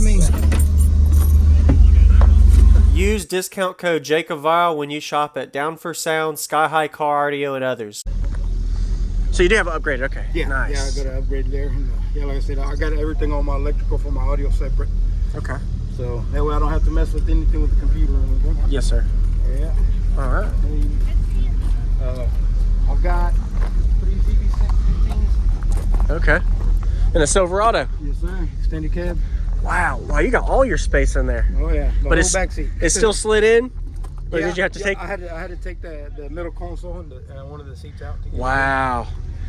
mean? Use discount code JacobViral when you shop at Down for Sound, SkyHigh Car Audio, and others. So you do have it upgraded, okay. Yeah, nice. Yeah, I got it upgraded there. And, yeah, like I said, I got everything on my electrical for my audio separate. Okay. So that way I don't have to mess with anything with the computer or anything. Yes, sir. Yeah. All right. I've got 3 ZB615s. Okay. And a Silverado. Yes, sir. Extended cab. Wow. Wow, you got all your space in there. Oh yeah. The but whole back seat. It's still slid in? Or yeah, did you have to take? I had to take the middle console and one of the seats out. Wow.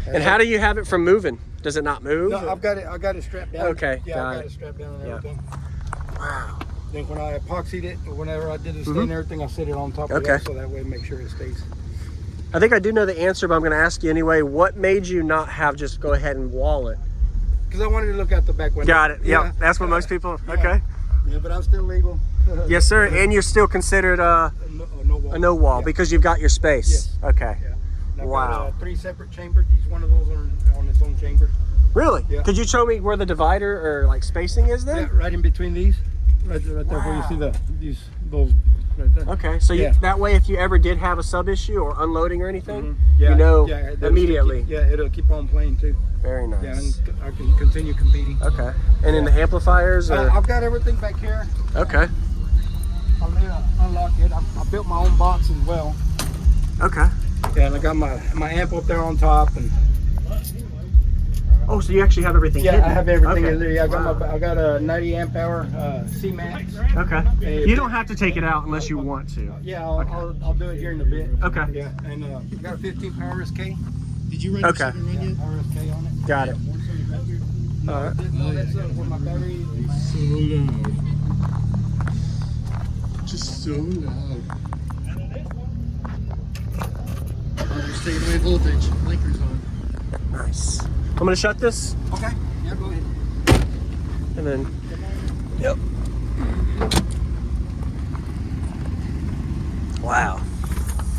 And how do you have it from moving? Does it not move? No, I got it strapped down. Okay. Yeah, I got it strapped down and everything. Wow. Then when I epoxied it, or whenever I did the stain and everything, I set it on top of that so that way make sure it stays. I think I do know the answer, but I'm going to ask you anyway. What made you not have just go ahead and wall it? Because I wanted to look out the back window. Got it. Yeah, that's what most people. Okay. Yeah, but I'm still legal. Yes, sir. And you're still considered a no wall because you've got your space. Yes. Okay. Yeah. I've Wow. got 3 separate chambers. Each one of those are on its own chamber. Really? Yeah. Could you show me where the divider or like spacing is then? Yeah, right in between these. Right there where you see those right there. Okay, so that way if you ever did have a sub issue or unloading or anything, you know immediately. It'll keep on playing too. Very nice. Yeah, and I can continue competing. Okay. And in the amplifiers? Or? I've got everything back here. Okay. I'll need to unlock it. I built my own box as well. Okay. Yeah, and I got my amp up there on top. And oh, so you actually have everything yeah, hidden. I have everything in there. Yeah, Wow. I got a 90 amp hour C-Max. Okay. You don't have to take it out unless you want to. Yeah, I'll do it here in a bit. Okay. Yeah, and I got a 15 power RSK. Did you run your second run yet? RSK on it. Got it. No, All right. no, that's where my battery is. So loud. Just so loud. Just taking away voltage. Blinkers on. Nice. I'm going to shut this. Okay. Yeah, go ahead. And then, yep. Wow.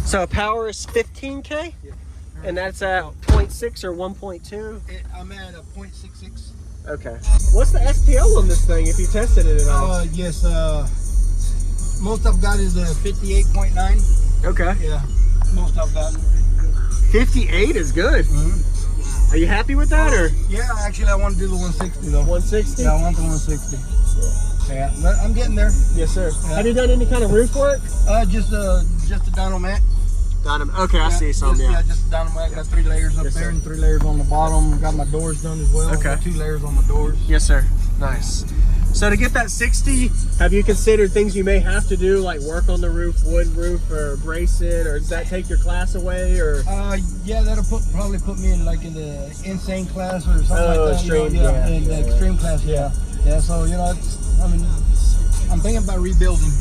So power is 15K? Yeah. And that's at 0.6 or 1.2? I'm at a 0.66. Okay. What's the SPL on this thing if you tested it at all? Yes, most I've got is a 58.9. Okay. Yeah, most I've got. 58 is good. Are you happy with that or? Yeah, actually I want to do the 160 though. 160? Yeah, I want the 160. Yeah, but I'm getting there. Yes, sir. Yeah. Have you done any kind of roof work? Just a dyno mat. Okay, I see some, Yeah, just a dyno mat. Got 3 layers up there and 3 layers on the bottom. Got my doors done as well. Okay. Got 2 layers on my doors. Yes, sir. Nice. So to get that 60, have you considered things you may have to do, like work on the roof, wood roof, or brace it, or does that take your class away, or? Yeah, that'll probably put me in like in the insane class or something like that. Extreme, yeah, in the extreme class. Yeah. So you know, I'm thinking about rebuilding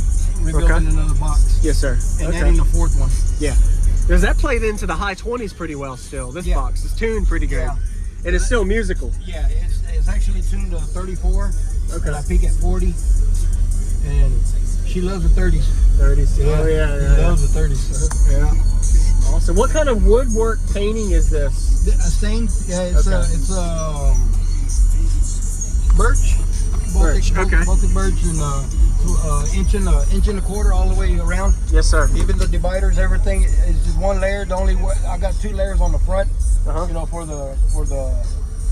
another box. Yes, sir. And adding the 4th one. Yeah. Because that played into the high 20s pretty well still. This box is tuned pretty good. Yeah. And it's still musical. Yeah, it's actually tuned to 34. Okay. And I peak at 40. And she loves the 30s. 30s. Yeah. Oh, yeah. She loves the 30s. Yeah. Awesome. What kind of woodwork painting is this? A stain? Yeah, it's birch. Baltic birch and inch and a quarter all the way around. Yes, sir. Even the dividers, everything is just 1 layer. The only I got 2 layers on the front. You know, for the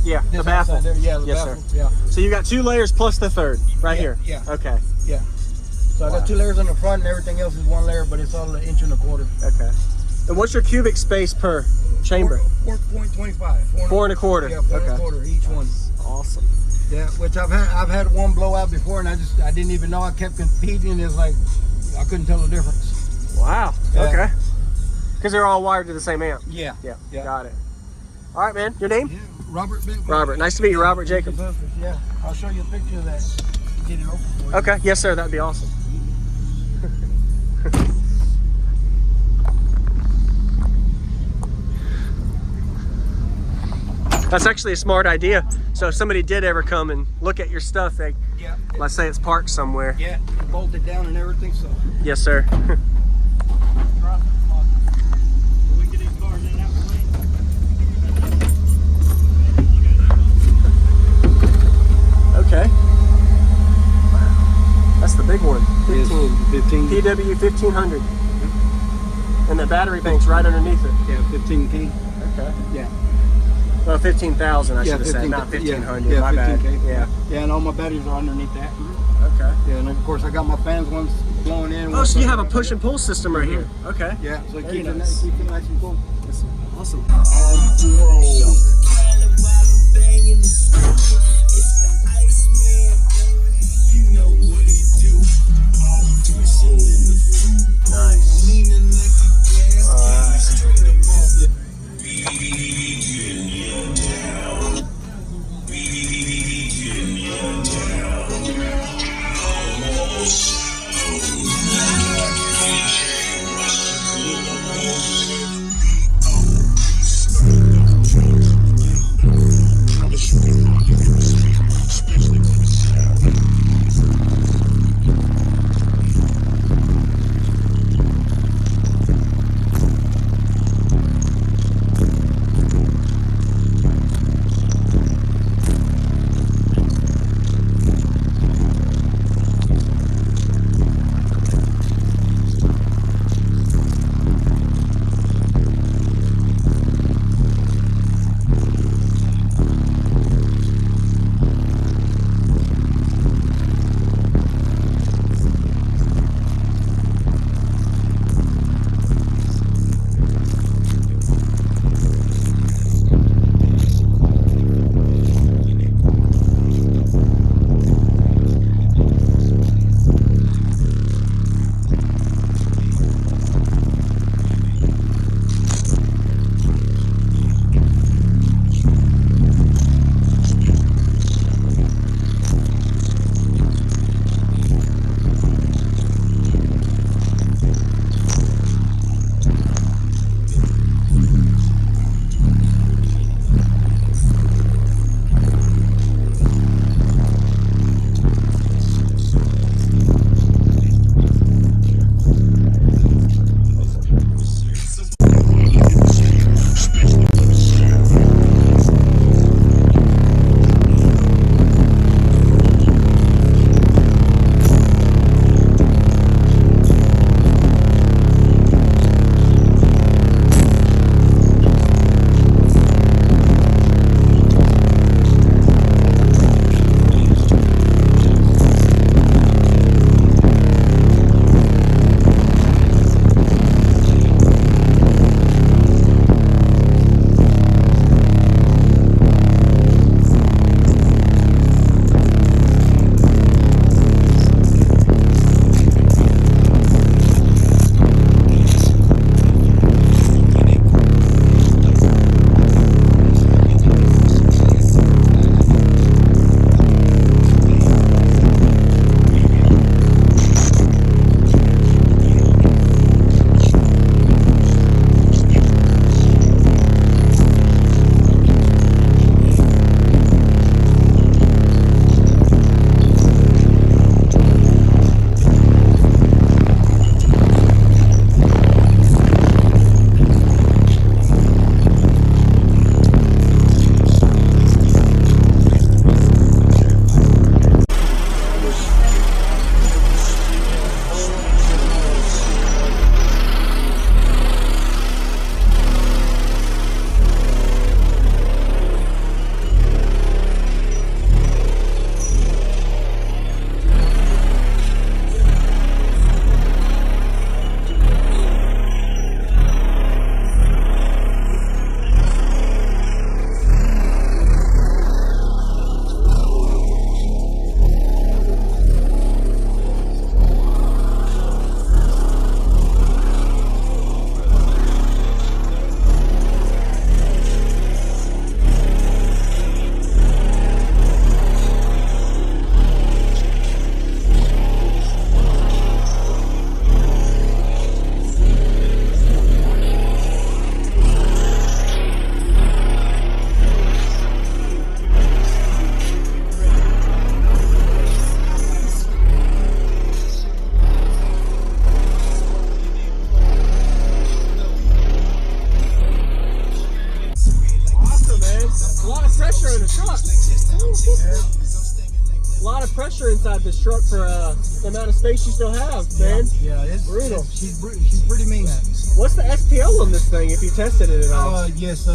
the baffle. There. Yeah, the yes, baffle. sir. Yeah. So you got 2 layers plus the 3rd right here. Yeah. Okay. Yeah. So I got 2 layers on the front, and everything else is 1 layer, but it's all 1 and a quarter. Okay. And what's your cubic space per chamber? 4.25. 4 and a quarter. Yeah, 4 and a quarter each one. Awesome. Yeah, which I've had one blowout before, and I didn't even know. I kept competing. It's like I couldn't tell the difference. Wow. Yeah. Okay. Because they're all wired to the same amp. Yeah. Got it. All right, man. Your name? Yeah. Robert Ben. Robert. Nice to meet you, Robert Jacob. Yeah. I'll show you a picture of that. Get it open for you. Okay. Yes, sir. That'd be awesome. That's actually a smart idea. So if somebody did ever come and look at your stuff, let's say it's parked somewhere. Yeah, bolted down and everything, so. Yes, sir. Okay. 15. 15. PW 1500. And the battery bank's right underneath it. Yeah, 15K. Okay. Yeah. Well, 15,000 I should have said, not 1500. My bad. 15K. Yeah. Yeah, and all my batteries are underneath that. Okay. Yeah, and of course I got my fans ones blowing in. Oh, so you have a push and pull system right here. Okay. Yeah, so it Very keeps nice. it nice and cool. That's awesome. Nice. inside this truck for the amount of space you still have, man. Yeah, it's Brutal. She's pretty mean. What's the SPL on this thing if you tested it at all? Yes,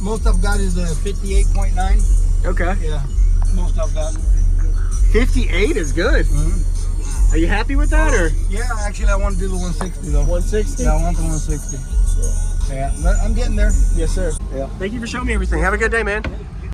most I've got is a 58.9. Okay. Yeah, most I've got. 58 is good. Are you happy with that, or? Yeah, actually I want to do the 160 though. 160? Yeah, I want the 160. Yeah, but I'm getting there. Yes, sir. Yeah. Thank you for showing me everything. Have a good day, man.